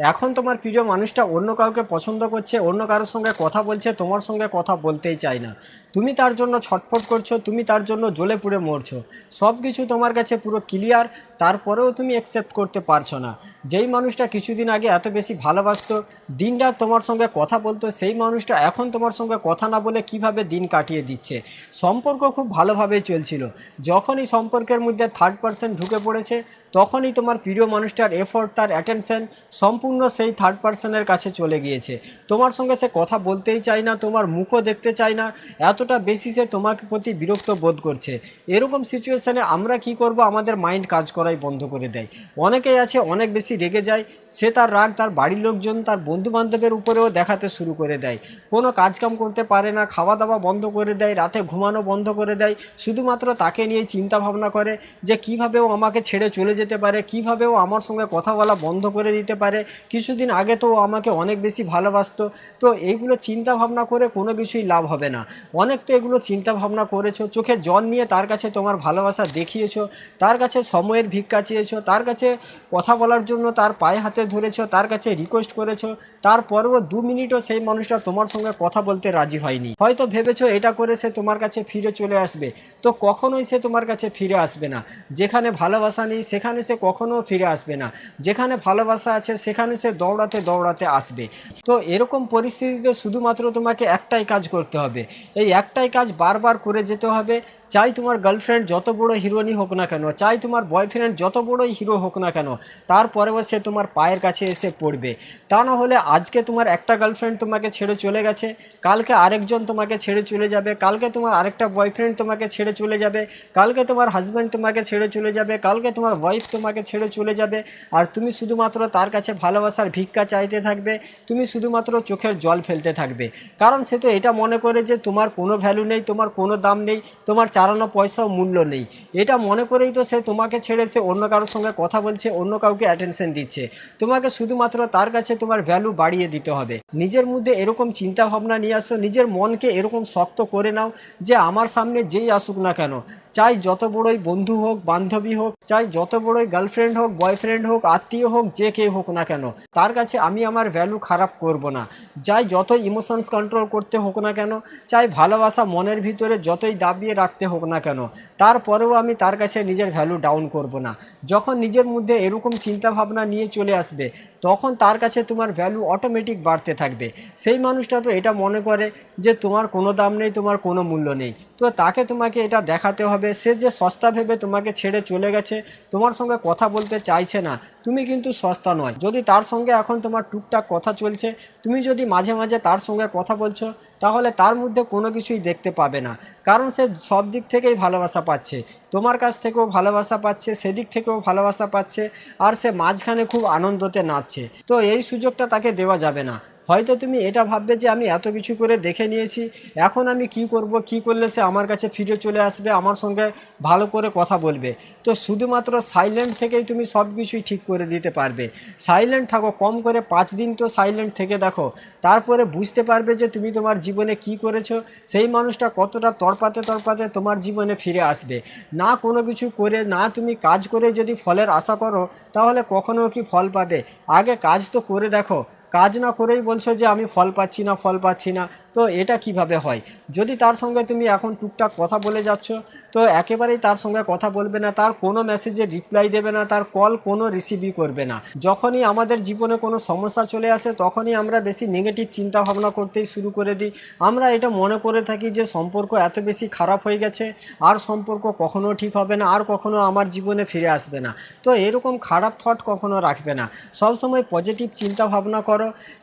এখন তোমার প্রিয় মানুষটা অন্য কাউকে পছন্দ করছে, অন্য কারোর সঙ্গে কথা বলছে, তোমার সঙ্গে কথা বলতেই চায় না। তুমি তার জন্য ছটফট করছো, তুমি তার জন্য জ্বলে পুড়ে মরছো, সব কিছু তোমার কাছে পুরো ক্লিয়ার, তারপরেও তুমি অ্যাকসেপ্ট করতে পারছো না। যেই মানুষটা কিছুদিন আগে এত বেশি ভালোবাসতো, দিনরাত তোমার সঙ্গে কথা বলতো, সেই মানুষটা এখন তোমার সঙ্গে কথা না বলে কিভাবে দিন কাটিয়ে দিচ্ছে। সম্পর্ক খুব ভালোভাবেই চলছিল, যখনই সম্পর্কের মধ্যে থার্ড পার্সন ঢুকে পড়েছে, তখনই তোমার প্রিয় মানুষটার এফোর্ট, তার অ্যাটেনশন সম্পূর্ণ সেই থার্ড পার্সনের কাছে চলে গিয়েছে। তোমার সঙ্গে সে কথা বলতেই চায় না, তোমার মুখও দেখতে চায় না, এতটা বেশি সে তোমার প্রতি বিরক্ত বোধ করছে। এরকম সিচুয়েশানে আমরা কি করব, আমাদের মাইন্ড কাজ করাই বন্ধ করে দেয়। অনেকেই আছে অনেক বেশি রেগে যায়, সে তার রাগ তার বাড়ির লোকজন, তার বন্ধুবান্ধবের উপরেও দেখাতে শুরু করে দেয়। কোনো কাজকাম করতে পারে না, খাওয়া দাওয়া বন্ধ করে দেয়, রাতে ঘুমানো বন্ধ করে দেয়, শুধুমাত্র তাকে নিয়ে চিন্তা ভাবনা করে যে কীভাবে ও আমাকে ছেড়ে চলে যেতে পারে, কীভাবে ও আমার সঙ্গে কথা বলা বন্ধ করে দিতে পারে। কিছুদিন আগে তো ও আমাকে অনেক বেশি ভালোবাসতো। তো এইগুলো চিন্তা ভাবনা করে কোনো কিছুই লাভ হবে না। অনেক তো এগুলো চিন্তা ভাবনা করেছো, চোখে জল নিয়ে তার কাছে তোমার ভালোবাসা দেখিয়েছো, তার কাছে সময়ের ভিক্ষা চেয়েছো, তার কাছে কথা বলার জন্য তার পায়ে হাতে ধরেছো, তার কাছে রিকোয়েস্ট করেছো, তারপরেও 2 মিনিটও সেই মানুষটা তোমার সঙ্গে কথা বলতে রাজি হয়নি। হয়তো ভেবেছো এটা করে সে তোমার কাছে ফিরে চলে আসবে, তো কখনোই সে তোমার কাছে ফিরে আসবে না। যেখানে ভালোবাসা নেই সেখানে সে কখনো ফিরে আসবে না, যেখানে ভালোবাসা আছে সেখানে সে দৌড়াতে দৌড়াতে আসবে। তো এরকম পরিস্থিতিতে শুধুমাত্র তোমাকে একটাই কাজ করতে হবে, এই একটাই কাজ বারবার করে যেতে হবে। চাই তোমার গার্লফ্রেন্ড যত বড় হিরোইনই হোক না কেন, চাই তোমার বয়ফ্রেন্ড যত বড়ই হিরো হোক না কেন, তারপরেও সে তোমার পায়ের কাছে এসে পড়বে। তা না হলে আজকে তোমার একটা গার্লফ্রেন্ড তোমাকে ছেড়ে চলে গেছে, কালকে আরেকজন তোমাকে ছেড়ে চলে যাবে, কালকে তোমার আরেকটা বয়ফ্রেন্ড তোমাকে ছেড়ে চলে যাবে, কালকে তোমার হাজব্যান্ড তোমাকে ছেড়ে চলে যাবে, কালকে তোমার ওয়াইফ তোমাকে ছেড়ে চলে যাবে। আর তুমি শুধুমাত্র তার কাছে ভালোবাসার ভিক্ষা চাইতে থাকবে, তুমি শুধুমাত্র চোখের জল ফেলতে থাকবে। কারণ সে তো এটা মনে করে যে তোমার কোনো ভ্যালু নেই, তোমার কোনো দাম নেই, তোমার চারানো পয়সাও মূল্য নেই। এটা মনে করেই তো সে তোমাকে ছেড়ে সে অন্য কারোর সঙ্গে কথা বলছে, অন্য কাউকে অ্যাটেনশন দিচ্ছে। তোমাকে শুধুমাত্র তার কাছে তোমার ভ্যালু বাড়িয়ে দিতে হবে। নিজের মধ্যে এরকম চিন্তা ভাবনা নিয়ে আসো, নিজের মনকে এরকম শক্ত করে নাও যে আমার সামনে যেই আসুক না কেন, চাই যত বড়ই বন্ধু হোক, বান্ধবী হোক, চাই যত বড়ই গার্লফ্রেন্ড হোক, বয়ফ্রেন্ড হোক, আত্মীয় হোক, যে কেউ হোক না কেন, তার কাছে আমি আমার ভ্যালু খারাপ করব না। চাই যত ইমোশনস কন্ট্রোল করতে হোক না কেন, চাই ভালোবাসা মনের ভিতরে যতই দাবিয়ে রাখতে হোক না কেন, তারপরেও আমি তার কাছে নিজের ভ্যালু ডাউন করব না। যখন নিজের মধ্যে এরকম চিন্তা ভাবনা নিয়ে চলে আসবে, তখন তার কাছে তোমার ভ্যালু অটোমেটিক বাড়তে থাকবে। সেই মানুষটা তো এটা মনে করে যে তোমার কোনো দাম নেই, তোমার কোনো মূল্য নেই, তো তাকে তোমাকে এটা দেখাতে হবে। সে যে সস্তা ভেবে তোমাকে ছেড়ে চলে গেছে, তোমার সঙ্গে কথা বলতে চাইছে না, তুমি কিন্তু সস্তা নয়। যদি তার সঙ্গে এখন তোমার টুকটাক কথা চলছে, তুমি যদি মাঝে মাঝে তার সঙ্গে কথা বলছো, তাহলে তার মধ্যে কোনো কিছুই দেখতে পাবে না। কারণ সে সব দিক থেকেই ভালোবাসা পাচ্ছে, তোমার কাছ থেকেও ভালোবাসা পাচ্ছে, সেদিক থেকেও ভালোবাসা পাচ্ছে, আর সে মাঝখানে খুব আনন্দতে নাচছে। তো এই সুযোগটা তাকে দেওয়া যাবে না। হয়তো তুমি এটা ভাববে যে আমি এত কিছু করে দেখে নিয়েছি, এখন আমি কি করব, কি করলে সে আমার কাছে ফিরে চলে আসবে, আমার সঙ্গে ভালো করে কথা বলবে। তো শুধুমাত্র সাইলেন্ট থেকেই তুমি সব কিছুই ঠিক করে দিতে পারবে। সাইলেন্ট থাকো, কম করে 5 দিন তো সাইলেন্ট থেকে দেখো, তারপরে বুঝতে পারবে যে তুমি তোমার জীবনে কি করেছো, সেই মানুষটা কতটা তড়পাতে তড়পাতে তোমার জীবনে ফিরে আসবে। না কোনো কিছু করে, না তুমি কাজ করে যদি ফলের আশা করো, তাহলে কখনো কি ফল পাবে? আগে কাজ তো করে দেখো। কাজ না করেই বলছো যে আমি ফল পাচ্ছি না, ফল পাচ্ছি না, তো এটা কিভাবে হয়? যদি তার সঙ্গে তুমি এখন টুকটাক কথা বলে যাচ্ছ, তো একেবারেই তার সঙ্গে কথা বলবে না, তার কোনো মেসেজে রিপ্লাই দেবে না, তার কল কোনো রিসিভই করবে না। যখনই আমাদের জীবনে কোনো সমস্যা চলে আসে, তখনই আমরা বেশি নেগেটিভ চিন্তা ভাবনা করতেই শুরু করে দিই। আমরা এটা মনে করে থাকি যে সম্পর্ক এত বেশি খারাপ হয়ে গেছে, আর সম্পর্ক কখনো ঠিক হবে না, আর কখনো আমার জীবনে ফিরে আসবে না। তো এরকম খারাপ থট কখনো রাখবে না, সবসময় পজিটিভ চিন্তা ভাবনা করো।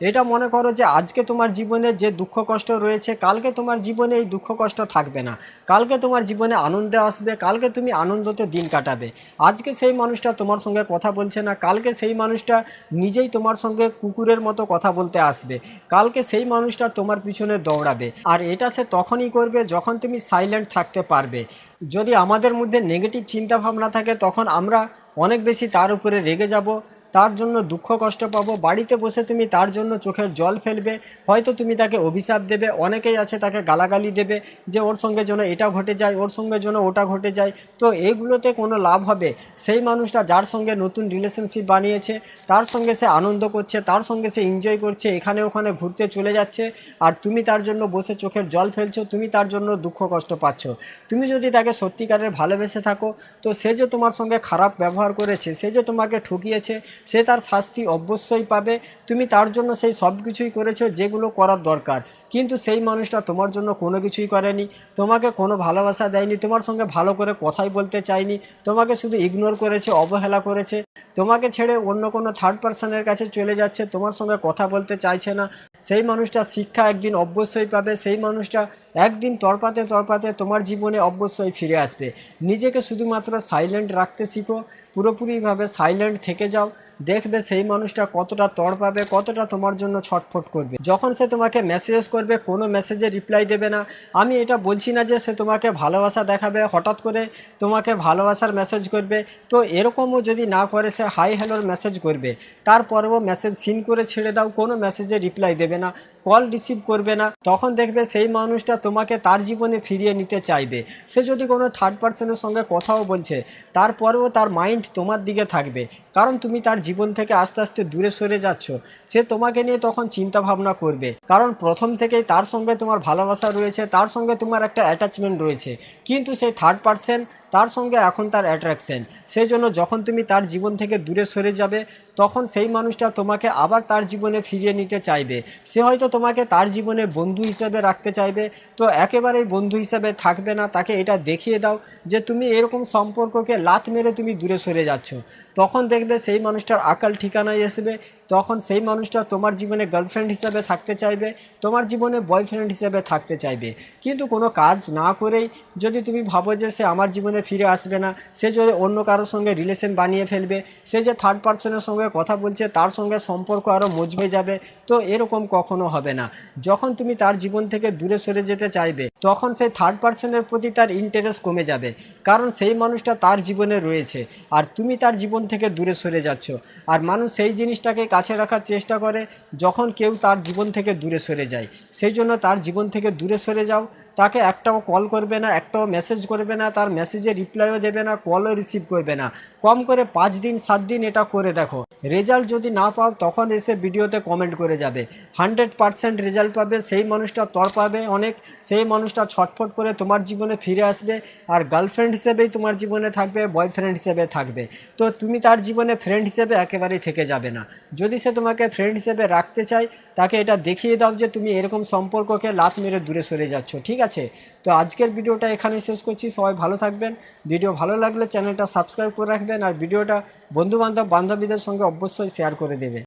এটা মনে করো যে আজকে তোমার জীবনে যে দুঃখ কষ্ট রয়েছে, কালকে তোমার জীবনে এই দুঃখ কষ্ট থাকবে না, কালকে তোমার জীবনে আনন্দে আসবে, কালকে তুমি আনন্দতে দিন কাটাবে। আজকে সেই মানুষটা তোমার সঙ্গে কথা বলছে না, কালকে সেই মানুষটা নিজেই তোমার সঙ্গে কুকুরের মতো কথা বলতে আসবে, কালকে সেই মানুষটা তোমার পিছনে দৌড়াবে। আর এটা সে তখনই করবে যখন তুমি সাইলেন্ট থাকতে পারবে। যদি আমাদের মধ্যে নেগেটিভ চিন্তা ভাবনা থাকে, তখন আমরা অনেক বেশি তার উপরে রেগে যাব, তার জন্য দুঃখ কষ্ট পাবো, বাড়িতে বসে তুমি তার জন্য চোখের জল ফেলবে, হয়তো তুমি তাকে অভিশাপ দেবে, অনেকেই আছে তাকে গালাগালি দেবে যে ওর সঙ্গে যেন এটা ঘটে যায়, ওর সঙ্গে যেন ওটা ঘটে যায়। তো এইগুলোতে কোনো লাভ হবে? সেই মানুষটা যার সঙ্গে নতুন রিলেশনশিপ বানিয়েছে, তার সঙ্গে সে আনন্দ করছে, তার সঙ্গে সে এনজয় করছে, এখানে ওখানে ঘুরতে চলে যাচ্ছে, আর তুমি তার জন্য বসে চোখের জল ফেলছো, তুমি তার জন্য দুঃখ কষ্ট পাচ্ছ। তুমি যদি তাকে সত্যিকারের ভালোবেসে থাকো, তো সে যে তোমার সঙ্গে খারাপ ব্যবহার করেছে, সে যে তোমাকে ঠকিয়েছে, সে তার শাস্তি অবশ্যই পাবে। তুমি তার জন্য সেই সব কিছুই করেছো যেগুলো করার দরকার, কিন্তু সেই মানুষটা তোমার জন্য কোনো কিছুই করেনি, তোমাকে কোনো ভালোবাসা দেয়নি, তোমার সঙ্গে ভালো করে কথাই বলতে চায়নি, তোমাকে শুধু ইগনোর করেছে, অবহেলা করেছে, তোমাকে ছেড়ে অন্য কোনো থার্ড পার্সনের কাছে চলে যাচ্ছে, তোমার সঙ্গে কথা বলতে চাইছে না। সেই মানুষটা শিক্ষা একদিন অবশ্যই পাবে, সেই মানুষটা একদিন তড়পাতে তড়পাতে তোমার জীবনে অবশ্যই ফিরে আসবে। নিজেকে শুধুমাত্র সাইলেন্ট রাখতে শিখো, পুরোপুরিভাবে সাইলেন্ট থেকে যাও, দেখবে সেই মানুষটা কতটা তড়পাবে, কতটা তোমার জন্য ছটফট করবে। যখন সে তোমাকে মেসেজ করবে, কোনো মেসেজে রিপ্লাই দেবে না। আমি এটা বলছি না যে সে তোমাকে ভালোবাসা দেখাবে, হঠাৎ করে তোমাকে ভালোবাসার মেসেজ করবে, তো এরকমও যদি না করে সে হাই হ্যালোর মেসেজ করবে, তারপরেও মেসেজ সিন করে ছেড়ে দাও, কোনো মেসেজে রিপ্লাই দেবে না, কল রিসিভ করবে না। তখন দেখবে সেই মানুষটা তোমাকে তার জীবনে ফিরিয়ে নিতে চাইবে। সে যদি কোনো থার্ড পার্সনের সঙ্গে কথাও বলছে, তারপরেও তার মাইন্ড তোমার দিকে থাকবে, কারণ তুমি তার জীবন থেকে আস্তে আস্তে দূরে সরে যাচ্ছ। সে তোমাকে নিয়ে তখন চিন্তা ভাবনা করবে, কারণ প্রথম থেকেই তার সঙ্গে তোমার ভালোবাসা রয়েছে, তার সঙ্গে তোমার একটা অ্যাটাচমেন্ট রয়েছে, কিন্তু সেই থার্ড পার্সন, তার সঙ্গে এখন তার অ্যাট্রাকশন। সেই জন্য যখন তুমি তার জীবন থেকে দূরে সরে যাবে, তখন সেই মানুষটা তোমাকে আবার তার জীবনে ফিরিয়ে নিতে চাইবে। সে হয়তো তোমাকে তার জীবনে বন্ধু হিসেবে রাখতে চাইবে, তো একেবারেই বন্ধু হিসেবে থাকবে না। তাকে এটা দেখিয়ে দাও যে তুমি এরকম সম্পর্ককে লাত মেরে তুমি দূরে সরে যাচ্ছ, তখন দেখবে সেই মানুষটার আকাল ঠিকানায় আসবে। তখন সেই মানুষটা তোমার জীবনে গার্লফ্রেন্ড হিসেবে থাকতে চাইবে, তোমার জীবনে বয়ফ্রেন্ড হিসেবে থাকতে চাইবে। কিন্তু কোনো কাজ না করেই যদি তুমি ভাবো যে সে আমার জীবনে ফিরে আসবে না, সে যদি অন্য কারোর সঙ্গে রিলেশন বানিয়ে ফেলবে, সে যে থার্ড পার্সনের সঙ্গে কথা বলছে তার সঙ্গে সম্পর্ক আরও মজবে যাবে, তো এরকম কখনো হবে না। যখন তুমি তার জীবন থেকে দূরে সরে যেতে চাইবে, তখন সেই থার্ড পার্সনের প্রতি তার ইন্টারেস্ট কমে যাবে, কারণ সেই মানুষটা তার জীবনে রয়েছে আর তুমি তার জীবন থেকে দূরে সরে যাচ্ছ। আর মানুষ সেই জিনিসটাকে কাছে রাখার চেষ্টা করে যখন কেউ তার জীবন থেকে দূরে সরে যায়। সেই জন্য তার জীবন থেকে দূরে সরে যাও, তাকে একটাও কল করবে না, একটাও মেসেজ করবে না, তার মেসেজে রিপ্লাইও দেবে না, কলও রিসিভ করবে না। কম করে 5 দিন 7 দিন এটা করে দেখো। রেজাল্ট যদি না পাও, তখন এসে ভিডিওতে কমেন্ট করে যাবে। 100% রেজাল্ট পাবে, সেই মানুষটা তড়পাবে অনেক, সেই মানুষটা ছটফট করে তোমার জীবনে ফিরে আসবে, আর গার্লফ্রেন্ড হিসেবেই তোমার জীবনে থাকবে, বয়ফ্রেন্ড হিসেবে থাকবে। তো তুমি তার জীবনে ফ্রেন্ড হিসেবে একেবারেই থেকে যাবে না। যদি সে তোমাকে ফ্রেন্ড হিসেবে রাখতে চায়, তাকে এটা দেখিয়ে দাও যে তুমি এরকম সম্পর্ককে লাত মেরে দূরে সরে যাচ্ছ, ঠিক আছে? তো আজকের ভিডিওটা এখানেই শেষ করছি। সবাই ভালো থাকবেন। ভিডিও ভালো লাগলে চ্যানেলটা সাবস্ক্রাইব করে রাখবেন, আর ভিডিওটা বন্ধুবান্ধব বান্ধবীদের সঙ্গে অবশ্যই শেয়ার করে দেবে।